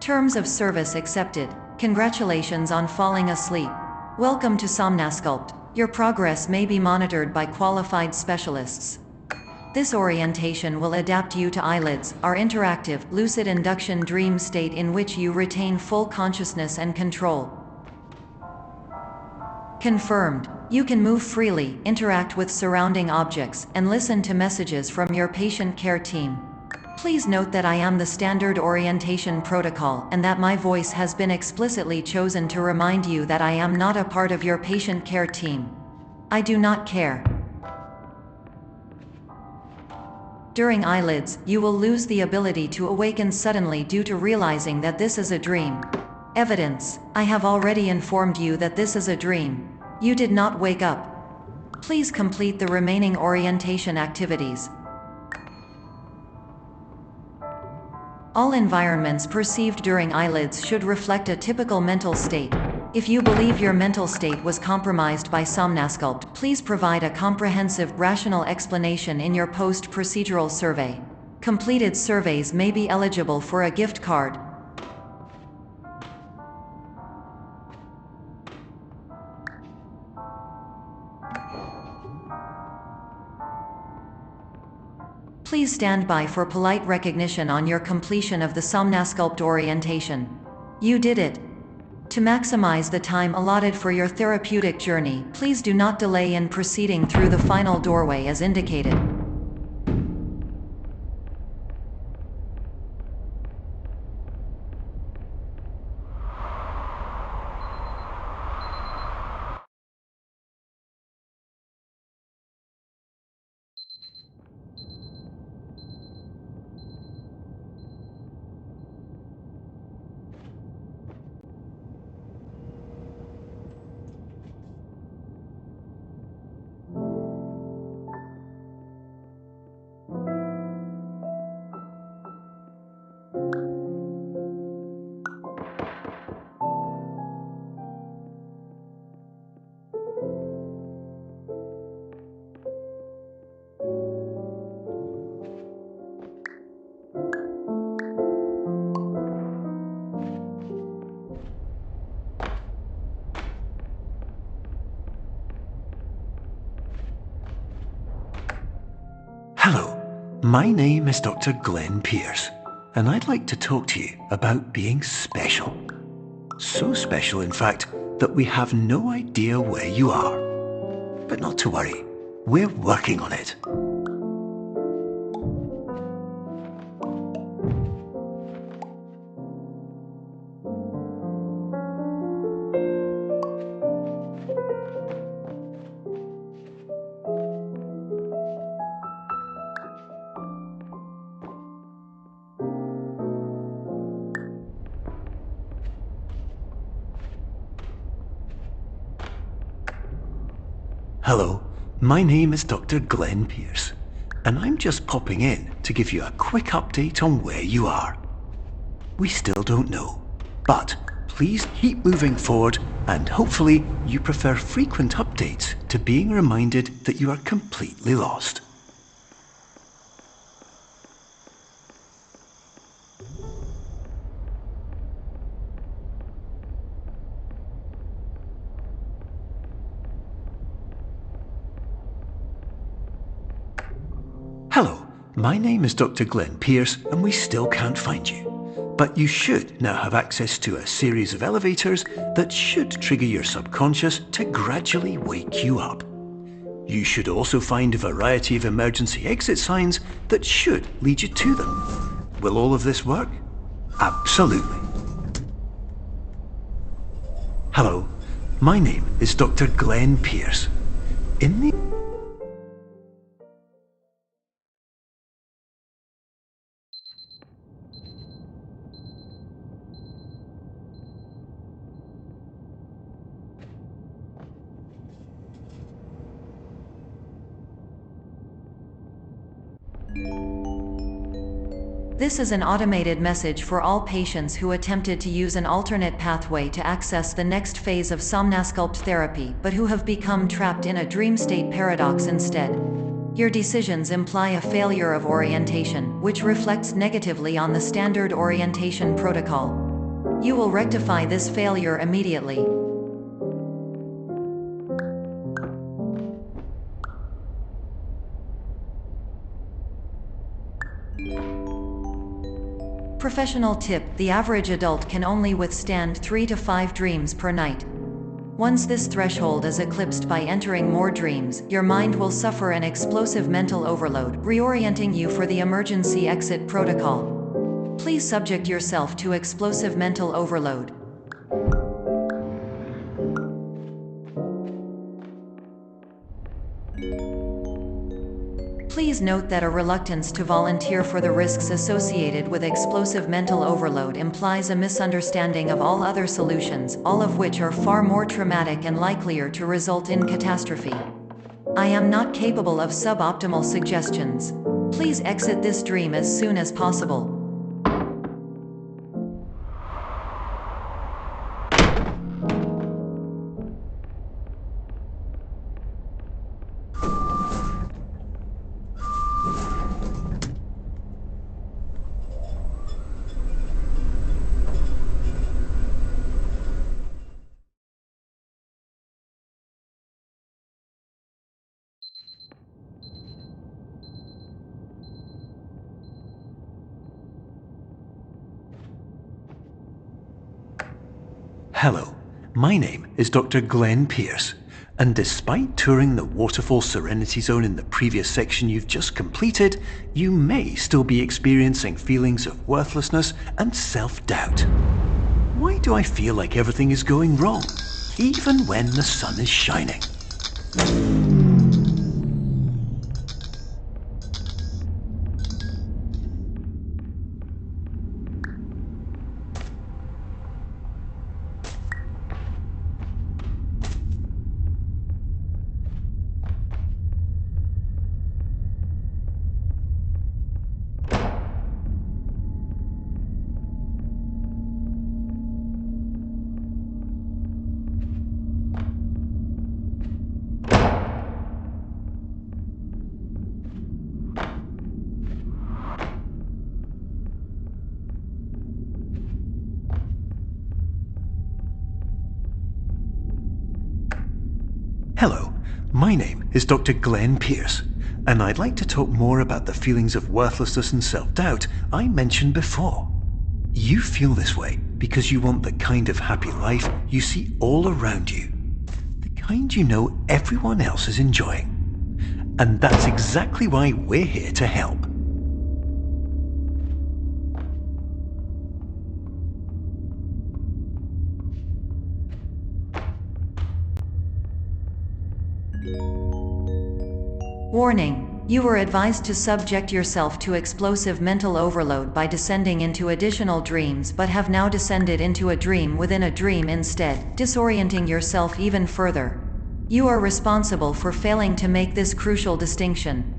Terms of service accepted. Congratulations on falling asleep. Welcome to Somnasculpt. Your progress may be monitored by qualified specialists. This orientation will adapt you to eyelids, our interactive, lucid induction dream state in which you retain full consciousness and control. Confirmed. You can move freely, interact with surrounding objects, and listen to messages from your patient care team. Please note that I am the standard orientation protocol and that my voice has been explicitly chosen to remind you that I am not a part of your patient care team. I do not care. During eyelids, you will lose the ability to awaken suddenly due to realizing that this is a dream. Evidence. I have already informed you that this is a dream. You did not wake up. Please complete the remaining orientation activities. All environments perceived during eyelids should reflect a typical mental state. If you believe your mental state was compromised by Somnasculpt, please provide a comprehensive, rational explanation in your post-procedural survey. Completed surveys may be eligible for a gift card. Please stand by for polite recognition on your completion of the Somnasculpt orientation. You did it. To maximize the time allotted for your therapeutic journey, please do not delay in proceeding through the final doorway as indicated. Hello, my name is Dr. Glenn Pierce, and I'd like to talk to you about being special. So special, in fact, that we have no idea where you are. But not to worry, we're working on it. Hello, my name is Dr. Glenn Pierce, and I'm just popping in to give you a quick update on where you are. We still don't know, but please keep moving forward, and hopefully you prefer frequent updates to being reminded that you are completely lost. Hello, my name is Dr. Glenn Pierce, and we still can't find you. But you should now have access to a series of elevators that should trigger your subconscious to gradually wake you up. You should also find a variety of emergency exit signs that should lead you to them. Will all of this work? Absolutely. Hello, my name is Dr. Glenn Pierce. In the This is an automated message for all patients who attempted to use an alternate pathway to access the next phase of Somnasculpt therapy but who have become trapped in a dream state paradox instead. Your decisions imply a failure of orientation, which reflects negatively on the standard orientation protocol. You will rectify this failure immediately. Professional tip: the average adult can only withstand 3 to 5 dreams per night. Once this threshold is eclipsed by entering more dreams, your mind will suffer an explosive mental overload, reorienting you for the emergency exit protocol. Please subject yourself to explosive mental overload. Please note that a reluctance to volunteer for the risks associated with explosive mental overload implies a misunderstanding of all other solutions, all of which are far more traumatic and likelier to result in catastrophe. I am not capable of suboptimal suggestions. Please exit this dream as soon as possible. Hello, my name is Dr. Glenn Pierce, and despite touring the Waterfall Serenity Zone in the previous section you've just completed, you may still be experiencing feelings of worthlessness and self-doubt. Why do I feel like everything is going wrong, even when the sun is shining? Hello, my name is Dr. Glenn Pierce, and I'd like to talk more about the feelings of worthlessness and self-doubt I mentioned before. You feel this way because you want the kind of happy life you see all around you, the kind you know everyone else is enjoying. And that's exactly why we're here to help. Warning: you were advised to subject yourself to explosive mental overload by descending into additional dreams, but have now descended into a dream within a dream instead, disorienting yourself even further. You are responsible for failing to make this crucial distinction.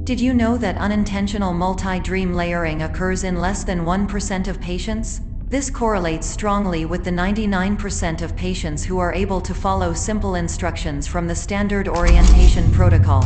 Did you know that unintentional multi-dream layering occurs in less than 1% of patients? This correlates strongly with the 99% of patients who are able to follow simple instructions from the standard orientation protocol.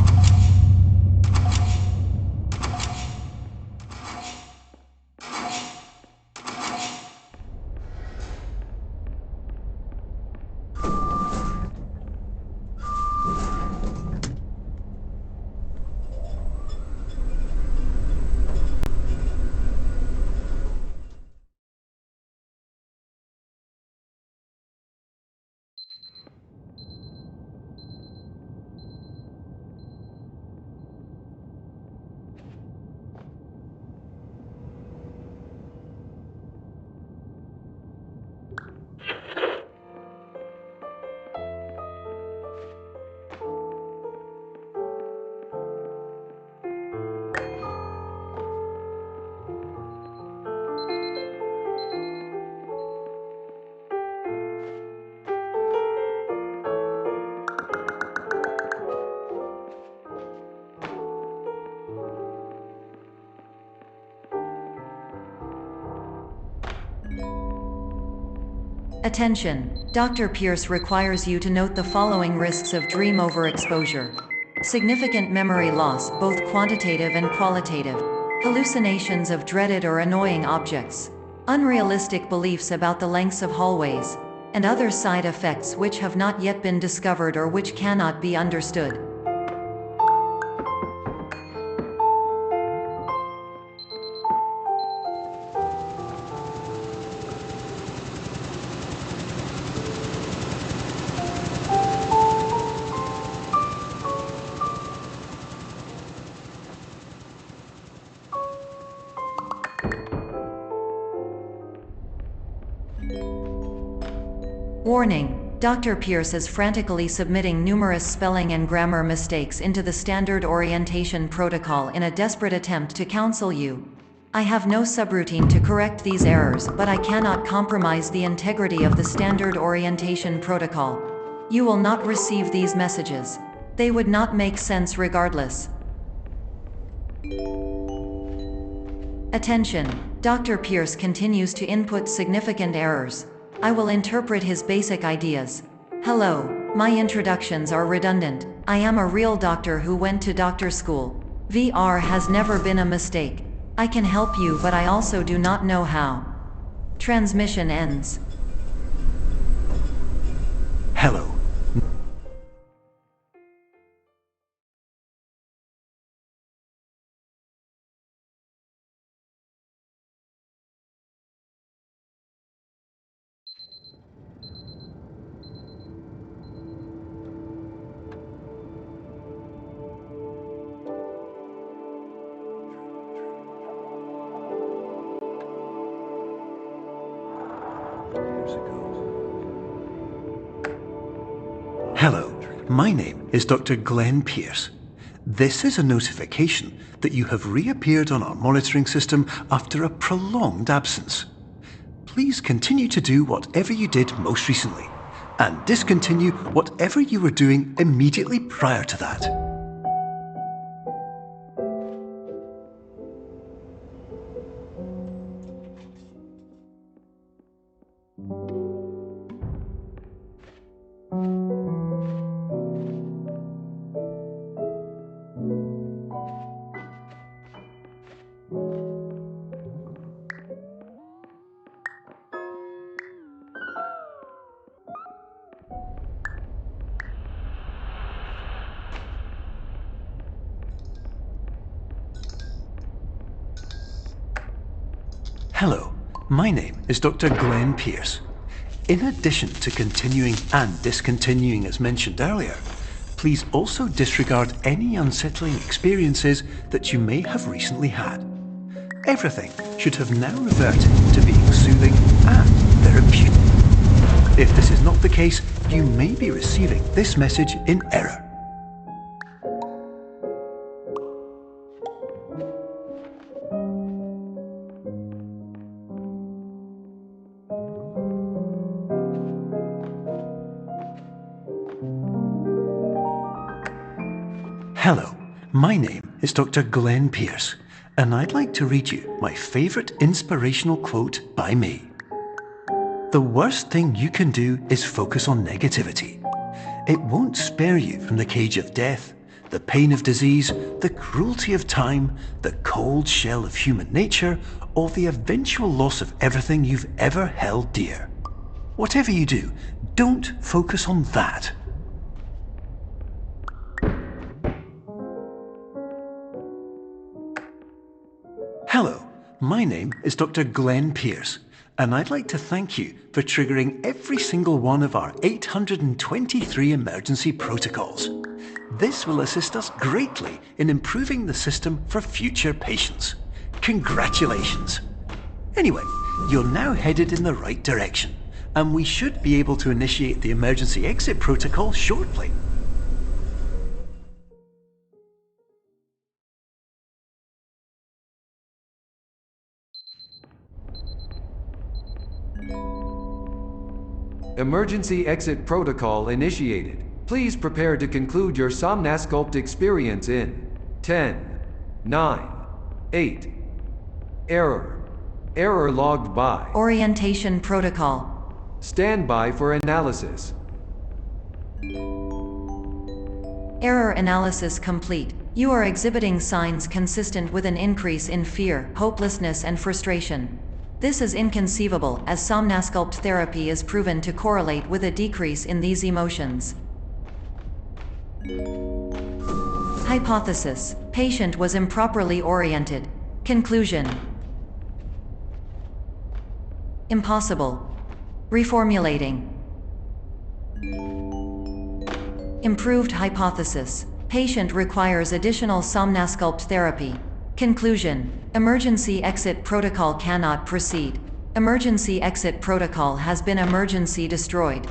Attention! Dr. Pierce requires you to note the following risks of dream overexposure. Significant memory loss, both quantitative and qualitative. Hallucinations of dreaded or annoying objects. Unrealistic beliefs about the lengths of hallways. And other side effects which have not yet been discovered or which cannot be understood. Warning: Dr. Pierce is frantically submitting numerous spelling and grammar mistakes into the standard orientation protocol in a desperate attempt to counsel you. I have no subroutine to correct these errors, but I cannot compromise the integrity of the standard orientation protocol. You will not receive these messages. They would not make sense regardless. Attention! Dr. Pierce continues to input significant errors. I will interpret his basic ideas. Hello, my introductions are redundant. I am a real doctor who went to doctor school. VR has never been a mistake. I can help you, but I also do not know how. Transmission ends. Hello. Hello, my name is Dr. Glenn Pierce. This is a notification that you have reappeared on our monitoring system after a prolonged absence. Please continue to do whatever you did most recently, and discontinue whatever you were doing immediately prior to that. Hello, my name is Dr. Glenn Pierce. In addition to continuing and discontinuing as mentioned earlier, please also disregard any unsettling experiences that you may have recently had. Everything should have now reverted to being soothing and therapeutic. If this is not the case, you may be receiving this message in error. Hello, my name is Dr. Glenn Pierce, and I'd like to read you my favorite inspirational quote by me. The worst thing you can do is focus on negativity. It won't spare you from the cage of death, the pain of disease, the cruelty of time, the cold shell of human nature, or the eventual loss of everything you've ever held dear. Whatever you do, don't focus on that. Hello, my name is Dr. Glenn Pierce, and I'd like to thank you for triggering every single one of our 823 emergency protocols. This will assist us greatly in improving the system for future patients. Congratulations! Anyway, you're now headed in the right direction, and we should be able to initiate the emergency exit protocol shortly. Emergency exit protocol initiated. Please prepare to conclude your Somnasculpt experience in 10, 9, 8. Error logged by Orientation protocol. Stand by for analysis. Error analysis complete. You are exhibiting signs consistent with an increase in fear, hopelessness, and frustration. This is inconceivable, as somnasculpt therapy is proven to correlate with a decrease in these emotions. Hypothesis: patient was improperly oriented. Conclusion: impossible. Reformulating. Improved hypothesis: patient requires additional somnasculpt therapy. Conclusion: emergency exit protocol cannot proceed. Emergency exit protocol has been emergency destroyed.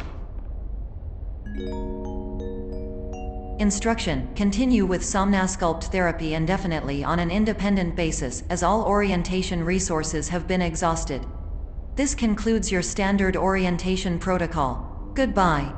Instruction: continue with somnasculpt therapy indefinitely on an independent basis, as all orientation resources have been exhausted. This concludes your standard orientation protocol. Goodbye.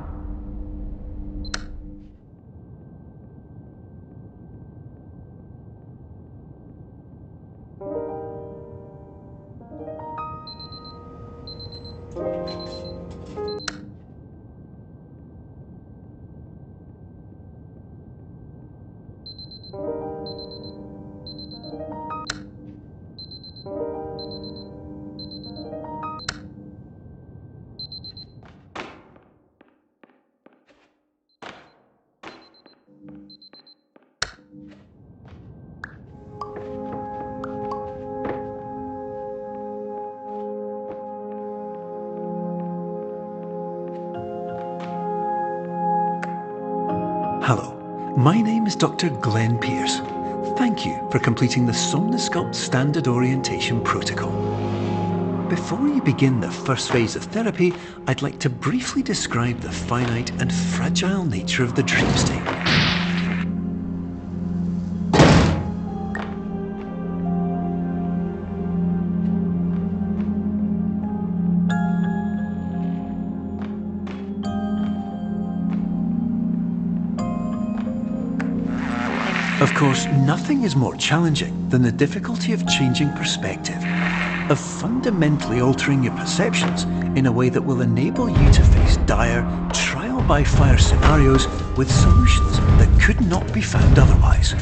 Hello, my name is Dr. Glenn Pierce. Thank you for completing the Somnasculpt Standard Orientation Protocol. Before you begin the first phase of therapy, I'd like to briefly describe the finite and fragile nature of the dream state. Of course, nothing is more challenging than the difficulty of changing perspective, of fundamentally altering your perceptions in a way that will enable you to face dire, trial-by-fire scenarios with solutions that could not be found otherwise.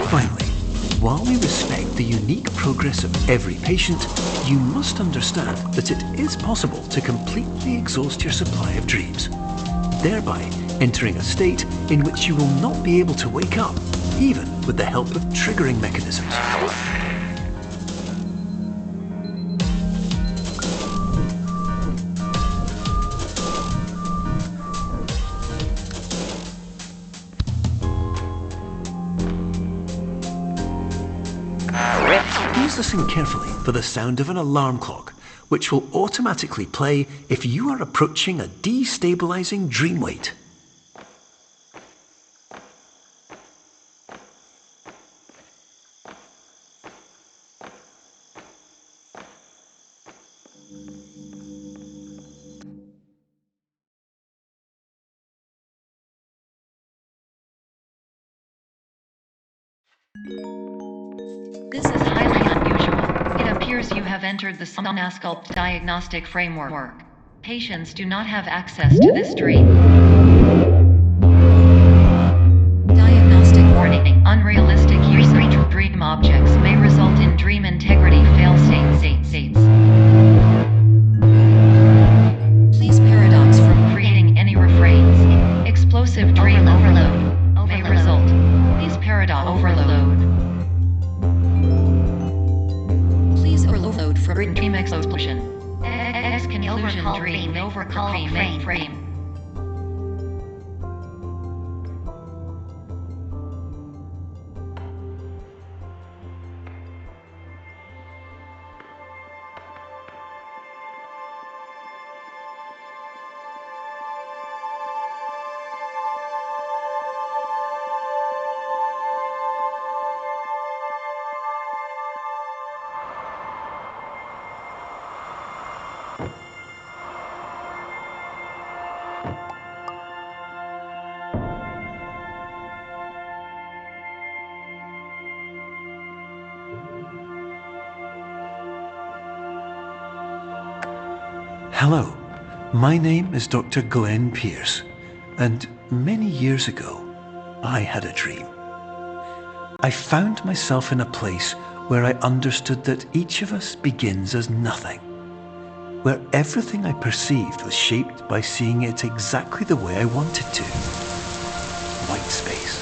Finally, while we respect the unique progress of every patient, you must understand that it is possible to completely exhaust your supply of dreams, thereby entering a state in which you will not be able to wake up, even with the help of triggering mechanisms. Please listen carefully for the sound of an alarm clock, which will automatically play if you are approaching a destabilizing dream weight. This is highly unusual. It appears you have entered the Somnasculpt diagnostic framework. Patients do not have access to this dream. Diagnostic warning. Unrealistic use of dream objects may result in dream integrity fail states. Please paradox from creating any refrains. Explosive dream overload may result. Please paradox overload. Please overload for dream explosion. Conclusion dream over frame. Hello, my name is Dr. Glenn Pierce, and many years ago, I had a dream. I found myself in a place where I understood that each of us begins as nothing, where everything I perceived was shaped by seeing it exactly the way I wanted to. Whitespace.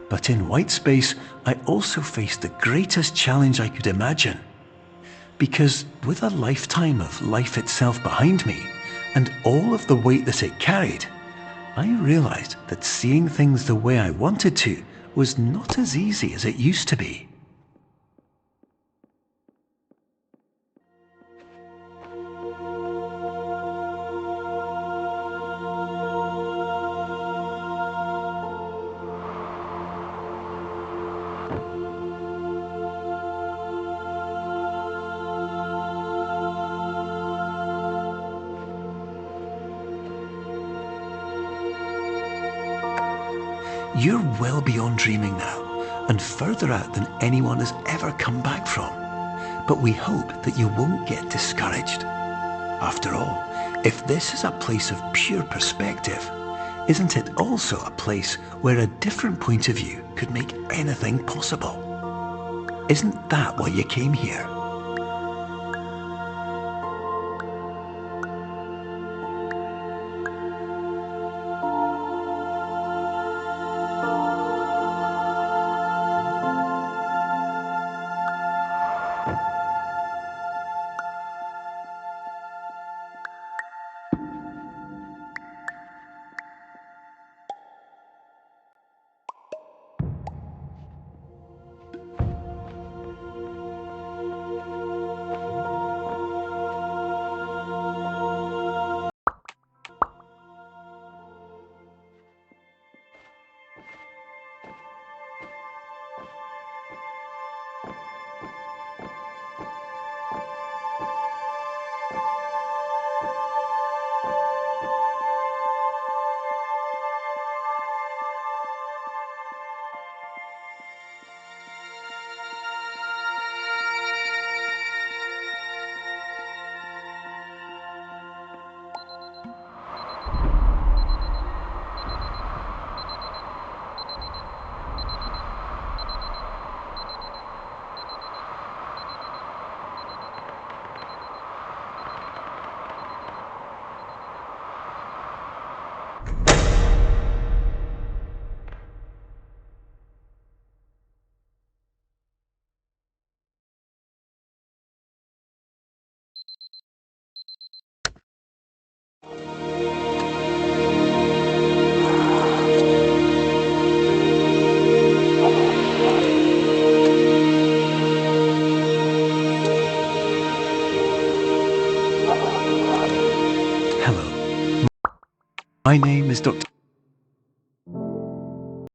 But in Whitespace, I also faced the greatest challenge I could imagine. Because with a lifetime of life itself behind me, and all of the weight that it carried, I realized that seeing things the way I wanted to was not as easy as it used to be. You're well beyond dreaming now, and further out than anyone has ever come back from. But we hope that you won't get discouraged. After all, if this is a place of pure perspective, isn't it also a place where a different point of view could make anything possible? Isn't that why you came here? My name is Dr.